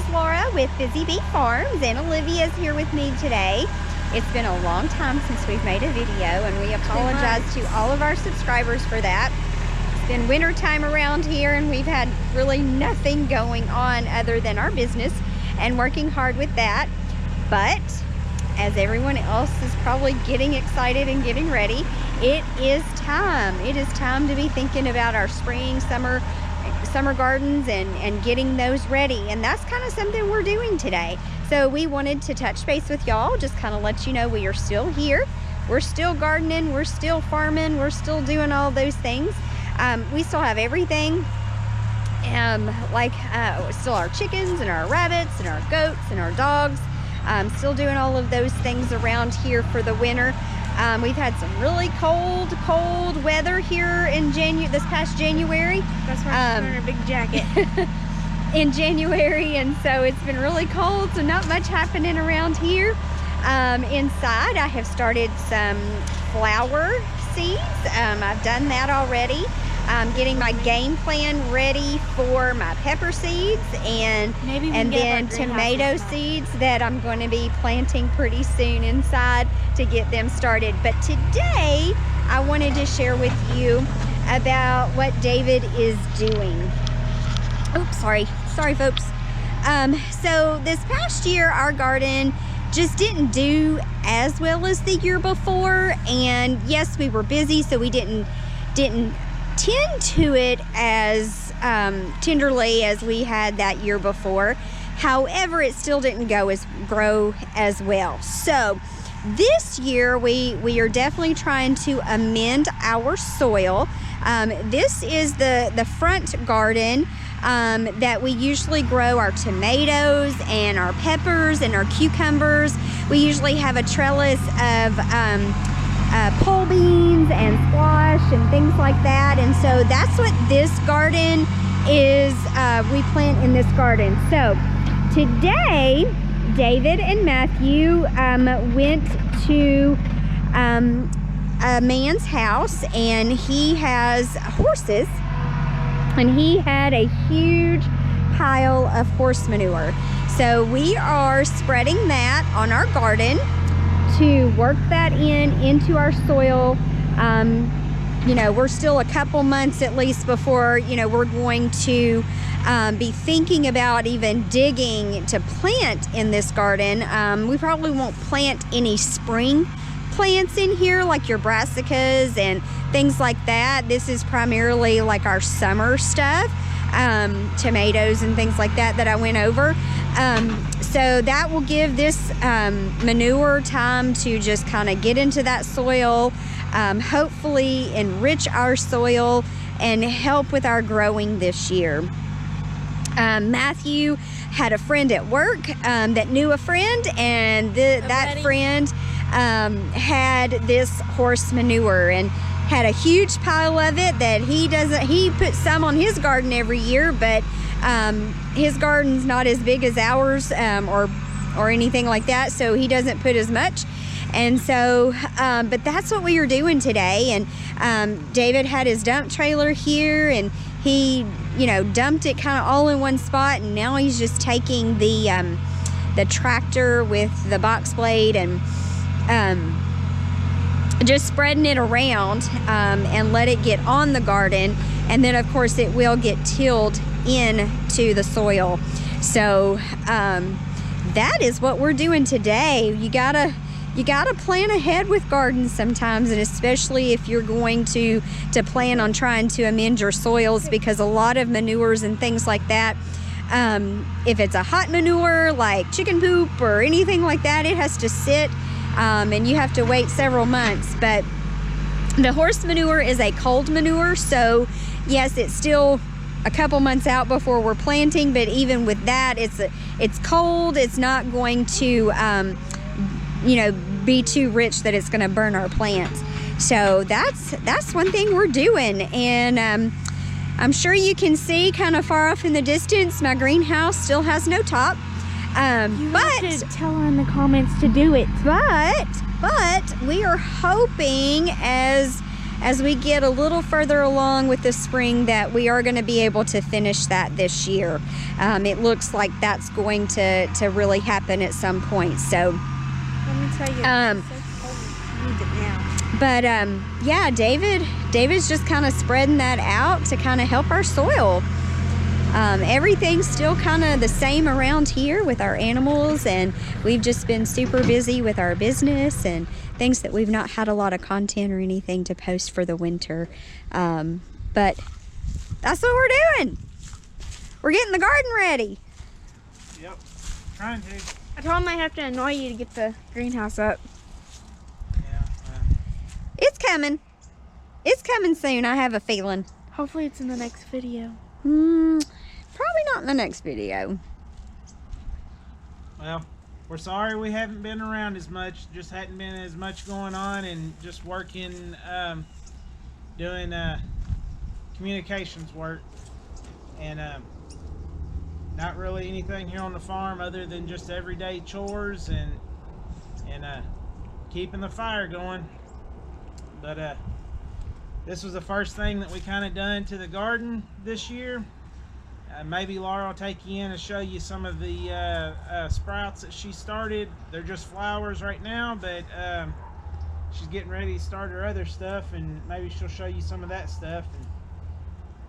is Laura with Busy Bee Farms, and Olivia's here with me today. It's been a long time since we've made a video, and we apologize to all of our subscribers for that. It's been winter time around here, and we've had really nothing going on other than our business and working hard with that. But as everyone else is probably getting excited and getting ready, it is time. It is time to be thinking about our spring, summer gardens and getting those ready, and that's kind of something we're doing today. So we wanted to touch base with y'all, just kind of let you know we are still here, we're still gardening, we're still farming, we're still doing all those things. We still have everything, still our chickens and our rabbits and our goats and our dogs, still doing all of those things around here for the winter. We've had some really cold weather here in this past January. That's why I'm wearing a big jacket. In January, and so it's been really cold, so not much happening around here. Inside, I have started some flower seeds. I've done that already. I'm getting my game plan ready for my pepper seeds and then tomato seeds that I'm going to be planting pretty soon inside to get them started. But today I wanted to share with you about what David is doing. Oops, sorry folks. So this past year our garden just didn't do as well as the year before, and yes, we were busy, so we didn't tend to it as tenderly as we had that year before. However, it still didn't grow as well. So this year we are definitely trying to amend our soil. This is the front garden that we usually grow our tomatoes and our peppers and our cucumbers. We usually have a trellis of pole beans and squash and things like that, and so that's what this garden is. We plant in this garden. So today David and Matthew went to a man's house, and he has horses, and he had a huge pile of horse manure. So we are spreading that on our garden to work that into our soil. We're still a couple months at least before, we're going to be thinking about even digging to plant in this garden. We probably won't plant any spring plants in here like your brassicas and things like that. This is primarily like our summer stuff, tomatoes and things like that I went over. So that will give this manure time to just kind of get into that soil, hopefully enrich our soil and help with our growing this year. Matthew had a friend at work that knew a friend, and that friend had this horse manure and had a huge pile of it that he puts some on his garden every year, but his garden's not as big as ours or anything like that, so he doesn't put as much. And so but that's what we are doing today. And David had his dump trailer here, and he dumped it kind of all in one spot, and now he's just taking the tractor with the box blade and just spreading it around and let it get on the garden, and then of course it will get tilled into the soil. So that is what we're doing today. You gotta plan ahead with gardens sometimes, and especially if you're going to plan on trying to amend your soils, because a lot of manures and things like that, if it's a hot manure like chicken poop or anything like that, it has to sit and you have to wait several months. But the horse manure is a cold manure, so yes, it's still a couple months out before we're planting, but even with that, it's cold. It's not going to be too rich that it's going to burn our plants. So that's one thing we're doing. And I'm sure you can see kind of far off in the distance, my greenhouse still has no top. You have to tell her in the comments to do it. But we are hoping as as we get a little further along with the spring that we are going to be able to finish that this year. It looks like that's going to really happen at some point. So Let me tell you, it's so cold. Need it now. but yeah, David's just kind of spreading that out to kind of help our soil. Everything's still kind of the same around here with our animals, and we've just been super busy with our business and things that we've not had a lot of content or anything to post for the winter. But that's what we're doing. We're getting the garden ready. Yep, trying to. I told him I have to annoy you to get the greenhouse up. Yeah. It's coming. It's coming soon, I have a feeling. Hopefully it's in the next video. Probably not in the next video. Well, we're sorry we haven't been around as much. Just hadn't been as much going on, and just working, doing communications work, and not really anything here on the farm other than just everyday chores and keeping the fire going. But this was the first thing that we kind of done to the garden this year. Maybe Laura will take you in and show you some of the sprouts that she started. They're just flowers right now, but she's getting ready to start her other stuff, and maybe she'll show you some of that stuff. And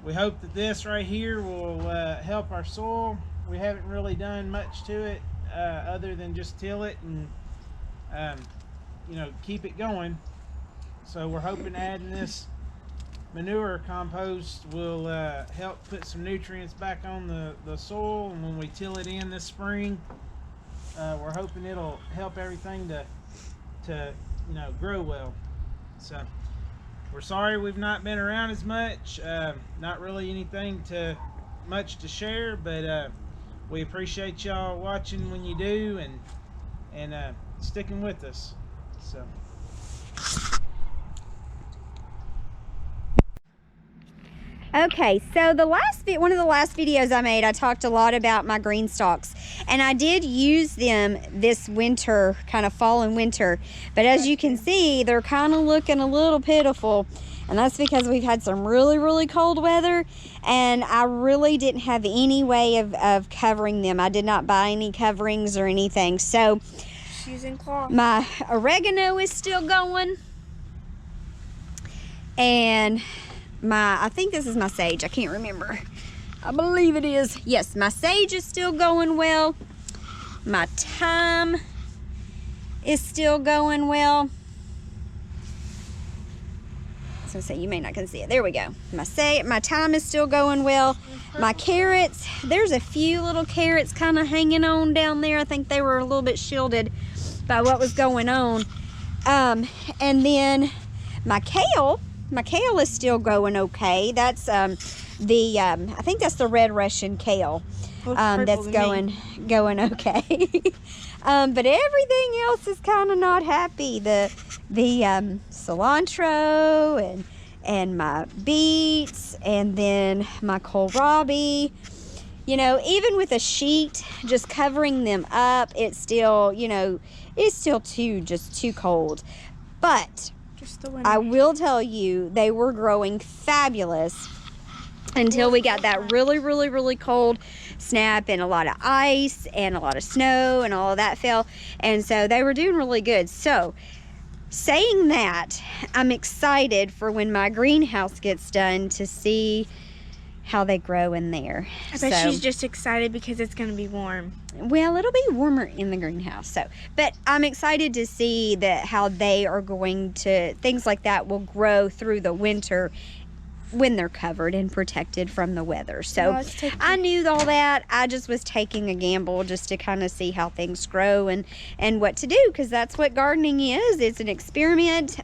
we hope that this right here will help our soil. We haven't really done much to it other than just till it and keep it going. So we're hoping adding this manure compost will help put some nutrients back on the soil, and when we till it in this spring, we're hoping it'll help everything to grow well. So we're sorry we've not been around as much. Not really anything much to share, but we appreciate y'all watching when you do, and sticking with us. So. Okay, so one of the last videos I made, I talked a lot about my green stalks, and I did use them this winter, kind of fall and winter, but as you can see, they're kind of looking a little pitiful, and that's because we've had some really, really cold weather, and I really didn't have any way of covering them. I did not buy any coverings or anything, so She's in cloth. my oregano is still going, and I think this is my sage. I can't remember. I believe it is. Yes, my sage is still going well. My thyme is still going well. So you may not can see it. There we go. My thyme is still going well. My carrots, there's a few little carrots kind of hanging on down there. I think they were a little bit shielded by what was going on. And then my kale is still going okay. That's I think that's the red Russian kale. That's going okay. But everything else is kind of not happy. The cilantro and my beets, and then my kohlrabi. Even with a sheet just covering them up, it's still too cold. But I will tell you, they were growing fabulous until we got that really, really, really cold snap, and a lot of ice and a lot of snow and all of that fell, and so they were doing really good. So saying that, I'm excited for when my greenhouse gets done to see how they grow in there. I bet she's just excited because it's going to be warm. Well, it'll be warmer in the greenhouse, but I'm excited to see how they are going to, things like that will grow through the winter when they're covered and protected from the weather. So I knew all that. I just was taking a gamble just to kind of see how things grow and what to do, because that's what gardening is. It's an experiment.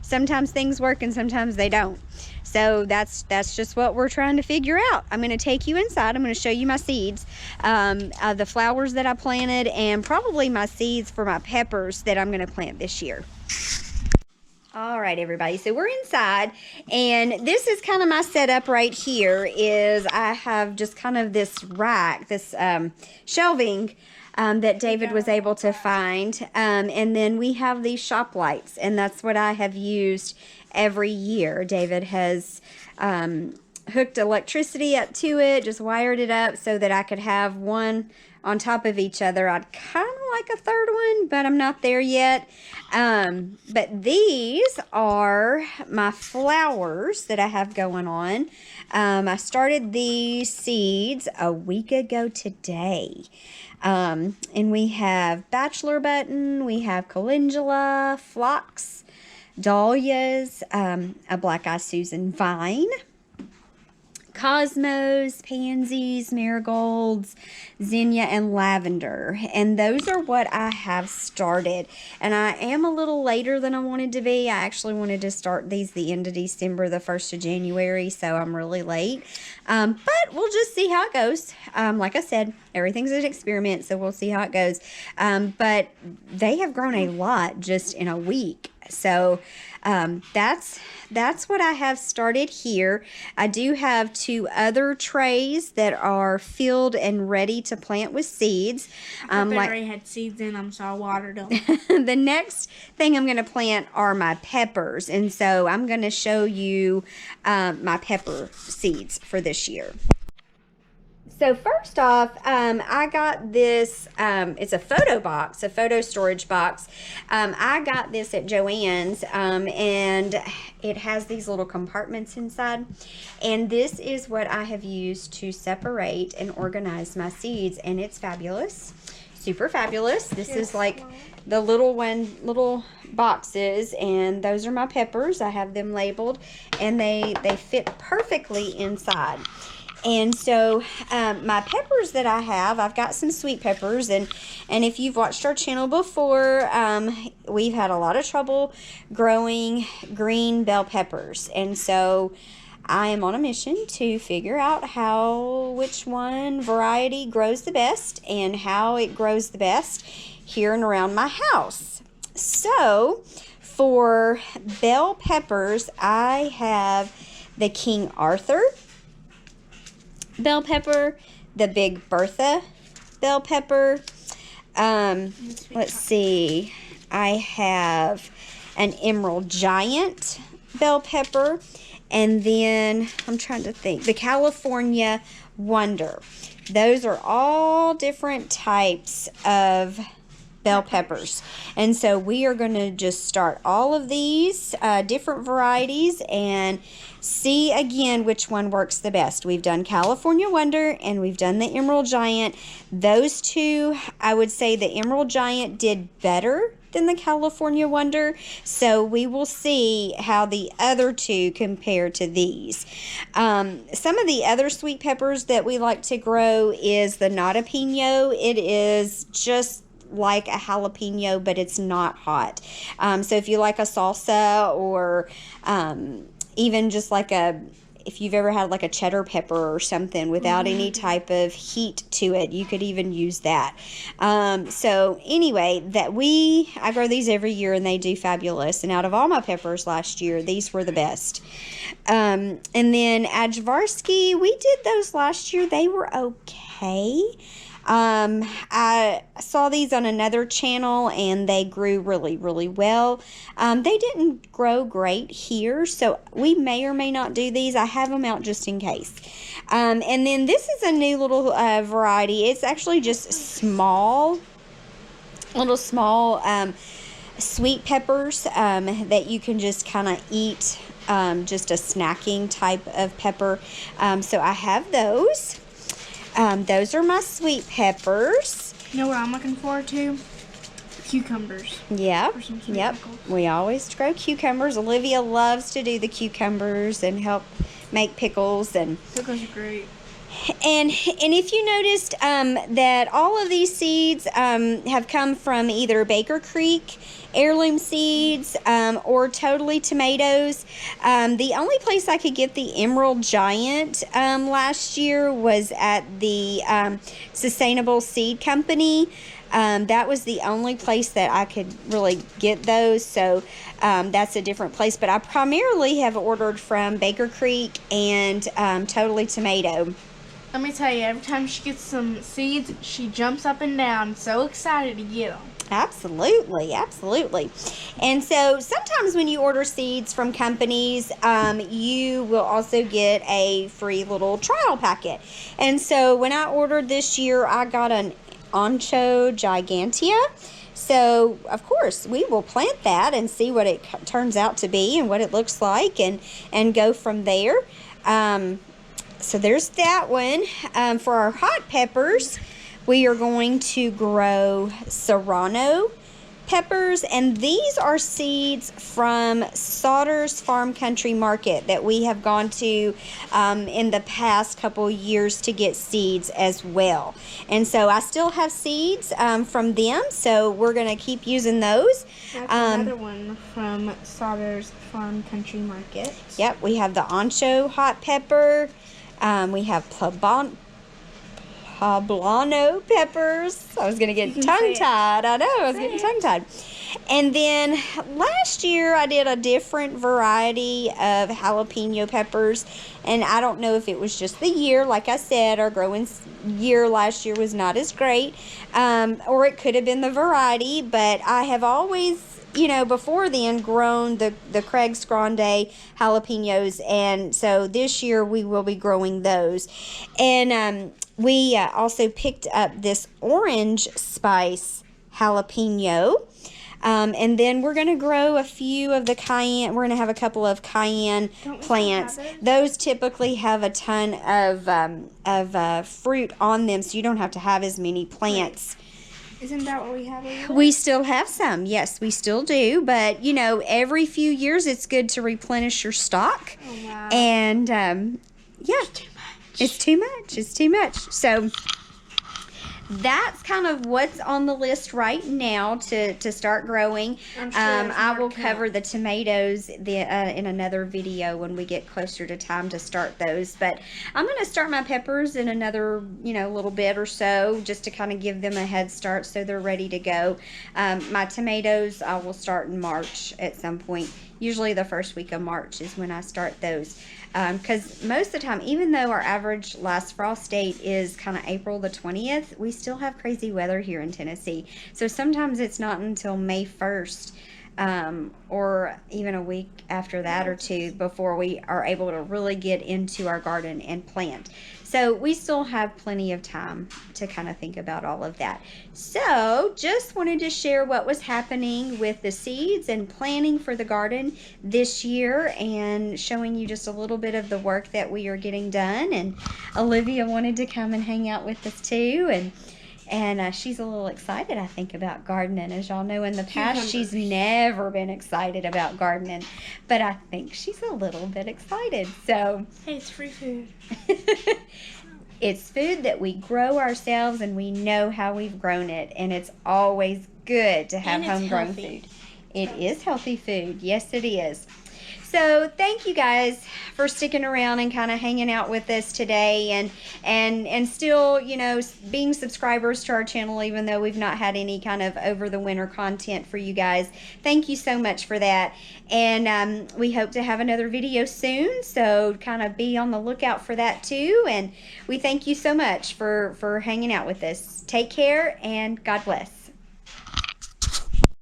Sometimes things work and sometimes they don't. So that's just what we're trying to figure out. I'm going to take you inside. I'm going to show you my seeds, the flowers that I planted, and probably my seeds for my peppers that I'm going to plant this year. All right, everybody, so we're inside, and this is kind of my setup right here. Is I have just kind of this rack, this shelving that David was able to find, and then we have these shop lights, and that's what I have used every year. David has hooked electricity up to it, just wired it up so that I could have one on top of each other. I'd kind of like a third one, but I'm not there yet. But these are my flowers that I have going on. I started these seeds a week ago today. And we have bachelor button, we have calendula, phlox, dahlias, a black eye Susan vine, cosmos, pansies, marigolds, zinnia, and lavender. And those are what I have started. And I am a little later than I wanted to be. I actually wanted to start these the end of December, the 1st of January, so I'm really late. But we'll just see how it goes. Like I said, everything's an experiment, so we'll see how it goes. But they have grown a lot just in a week. So that's what I have started here. I do have 2 other trays that are filled and ready to plant with seeds. They already had seeds in them, so I watered them. The next thing I'm going to plant are my peppers, and so I'm going to show you my pepper seeds for this year. So first off, I got this, it's a photo storage box. I got this at Joann's, and it has these little compartments inside. And this is what I have used to separate and organize my seeds, and it's fabulous. Super fabulous. This is like the little boxes, and those are my peppers. I have them labeled, and they fit perfectly inside. And so my peppers that I have, I've got some sweet peppers, and if you've watched our channel before, we've had a lot of trouble growing green bell peppers. And so I am on a mission to figure out which one variety grows the best and how it grows the best here and around my house. So for bell peppers, I have the King Arthur bell pepper, the Big Bertha bell pepper. Let's see. I have an Emerald Giant bell pepper, and then I'm trying to think, the California Wonder. Those are all different types of bell peppers. And so we are going to just start all of these different varieties and see again which one works the best. We've done California Wonder and we've done the Emerald Giant. Those two, I would say the Emerald Giant did better than the California Wonder. So we will see how the other two compare to these. Some of the other sweet peppers that we like to grow is the Nata Pino. It is just like a jalapeno, but it's not hot. So if you like a salsa, or even just like if you've ever had like a cheddar pepper or something without any type of heat to it, you could even use that. So anyway, I grow these every year and they do fabulous. And out of all my peppers last year, these were the best. And then Ajvarski, we did those last year. They were okay. I saw these on another channel and they grew really, really well. They didn't grow great here, so we may or may not do these. I have them out just in case. And then this is a new little variety. It's actually just little small sweet peppers that you can just kind of eat, just a snacking type of pepper. So I have those. Those are my sweet peppers. You know what I'm looking forward to? Cucumbers. Yep. Yep. Pickles. We always grow cucumbers. Olivia loves to do the cucumbers and help make pickles. And Pickles are great. And if you noticed that all of these seeds have come from either Baker Creek heirloom seeds or Totally Tomatoes. The only place I could get the Emerald Giant last year was at the Sustainable Seed Company. That was the only place that I could really get those, so that's a different place. But I primarily have ordered from Baker Creek and Totally Tomato. Let me tell you, every time she gets some seeds, she jumps up and down, so excited to get them. Absolutely, absolutely. And so sometimes when you order seeds from companies, you will also get a free little trial packet. And so when I ordered this year, I got an Ancho Gigantea. So, of course, we will plant that and see what it turns out to be and what it looks like, and go from there. So there's that one. For our hot peppers, we are going to grow Serrano peppers, and these are seeds from Sauter's Farm Country Market that we have gone to in the past couple years to get seeds as well. And so I still have seeds from them, so we're going to keep using those. That's another one from Sauter's Farm Country Market. Yep, we have the Ancho hot pepper. We have poblano peppers. I was going to get tongue-tied. I know, I was getting tongue-tied. And then last year I did a different variety of jalapeno peppers. And I don't know if it was just the year. Like I said, our growing year last year was not as great. Or it could have been the variety. But I have always, before then grown the Craig's Grande jalapenos, and so this year we will be growing those. And we also picked up this orange spice jalapeno, and then we're going to grow a few of the cayenne. We're going to have a couple of cayenne plants. Those typically have a ton of fruit on them, so you don't have to have as many plants. Isn't that what we have over there? We still have some. Yes, we still do. But, every few years it's good to replenish your stock. Oh, wow. And, yeah. It's too much. It's too much. So that's kind of what's on the list right now to start growing. I'm sure I will cover the tomatoes in another video when we get closer to time to start those. But I'm going to start my peppers in another, little bit or so, just to kind of give them a head start so they're ready to go. My tomatoes, I will start in March at some point. Usually the first week of March is when I start those. Because most of the time, even though our average last frost date is kind of April the 20th, we still have crazy weather here in Tennessee. So sometimes it's not until May 1st or even a week after that or two before we are able to really get into our garden and plant. So we still have plenty of time to kind of think about all of that. So just wanted to share what was happening with the seeds and planning for the garden this year, and showing you just a little bit of the work that we are getting done. And Olivia wanted to come and hang out with us too, and she's a little excited, I think, about gardening. As y'all know, in the past, she's never been excited about gardening. But I think she's a little bit excited. So, hey, it's free food. It's food that we grow ourselves, and we know how we've grown it. And it's always good to have homegrown food. It is healthy food. Yes, it is. So thank you guys for sticking around and kind of hanging out with us today, and still, being subscribers to our channel, even though we've not had any kind of over the winter content for you guys. Thank you so much for that. And we hope to have another video soon, so kind of be on the lookout for that too. And we thank you so much for hanging out with us. Take care, and God bless.